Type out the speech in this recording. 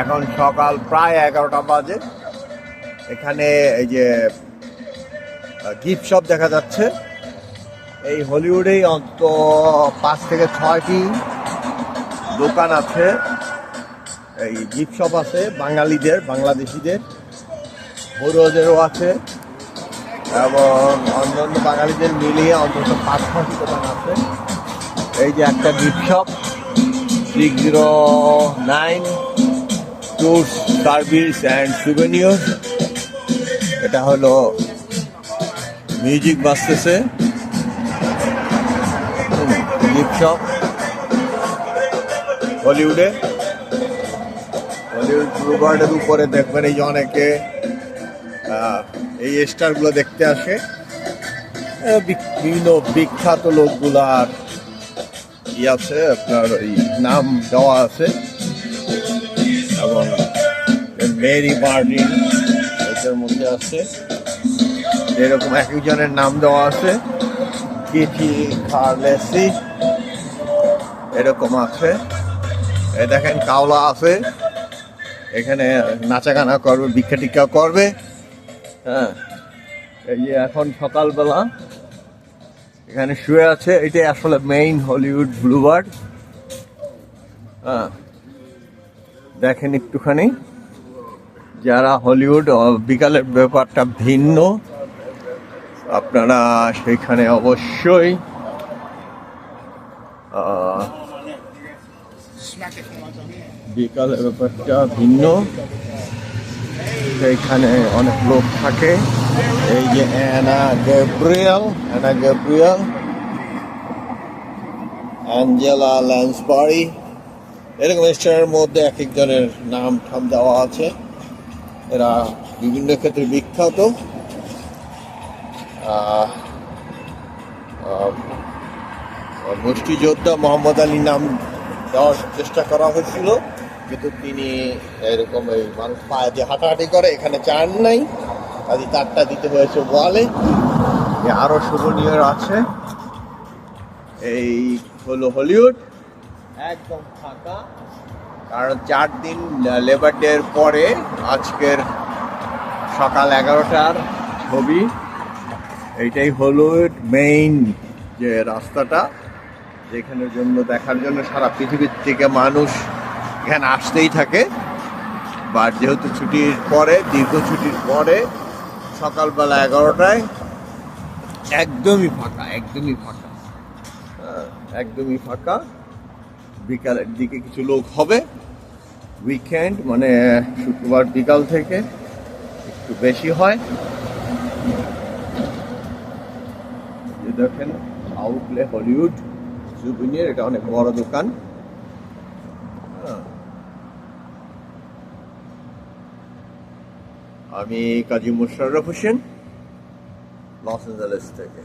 এখন সকাল প্রায় 11টা বাজে। এখানে এই যে গিফট শপ দেখা যাচ্ছে। এই হলিউডেই অন্তত 5 থেকে 6টি দোকান আছে, এই গিফট শপ আছে বাঙালিদের, বাংলাদেশিদের, বড়োদেরও আছে এবং অন্যান্য বাঙালিদের মিলিয়ে অন্তত 5-6টি দোকান আছে। এই যে একটা gift shop 609 tours service and souvenir. এটা হলো মিউজিক বাজতেছে, গিফট শপ হলিউড ব্লুবার্ডের উপরে দেখবেন এই যে অনেকে এই স্টারগুলো দেখতে আসে। বিভিন্ন বিখ্যাত লোকগুলার আছে, আপনার এই নাম দেওয়া আছে এবং মেরি মার্টিন এটার মধ্যে আছে, এরকম এক একজনের নাম দেওয়া আছে। কিটি কার্লেসি এরকম আছে। এই দেখেন কাওলা আছে, এখানে নাচা গানা করবে, ভিক্ষা টিক্ষা করবে। হ্যাঁ, এই যে এখন সকালবেলা এখানে শুয়ে আছে। এটাই আসলে মেইন হলিউড ব্লুবার্ড। হ্যাঁ, দেখেন একটুখানি, যারা হলিউড বিকালের ব্যাপারটা ভিন্ন, আপনারা সেখানে অবশ্যই বিকালের ব্যাপারটা ভিন্ন, সেইখানে অনেক লোক থাকে। এই যে অ্যানা গ্যাব্রিয়েল, অ্যাঞ্জেলা ল্যান্সবারি, এরকম স্টারের মধ্যে এক একজনের নাম ঠাম দেওয়া আছে। এরা বিভিন্ন ক্ষেত্রে বিখ্যাত। মুষ্টিযোদ্ধা মোহাম্মদ আলী নাম দেওয়ার চেষ্টা করা হয়েছিল, কিন্তু তিনি এরকম এই মানুষ পায়ে যে হাঁটাহাঁটি করে এখানে চান নাই, কাজে তারটা দিতে হয়েছে ওয়ালে। আরো শুভনীয় আছে। এই হলো হলিউড, একদম ফাঁকা, কারণ 4 দিন লেবার ডে এর পরে আজকের সকাল 11টার ছবি। এইটাই হলিউড মেইন যে রাস্তাটা, যেখানের জন্য দেখার জন্য সারা পৃথিবীর থেকে মানুষ এখানে আসতেই থাকে। বাট যেহেতু ছুটির পরে, দীর্ঘ ছুটির পরে সকালবেলা 11টায় একদমই ফাঁকা, একদমই ফাঁকা। বিকালের দিকে কিছু লোক হবে, উইকেন্ড মানে শুক্রবার বিকাল থেকে একটু বেশি হয়। দেখেন আউটলে হলিউড সুভিনিয়র, এটা অনেক বড় দোকান। আমি কাজী মোশাররফ হোসেন, লস অ্যাঞ্জেলেস থেকে।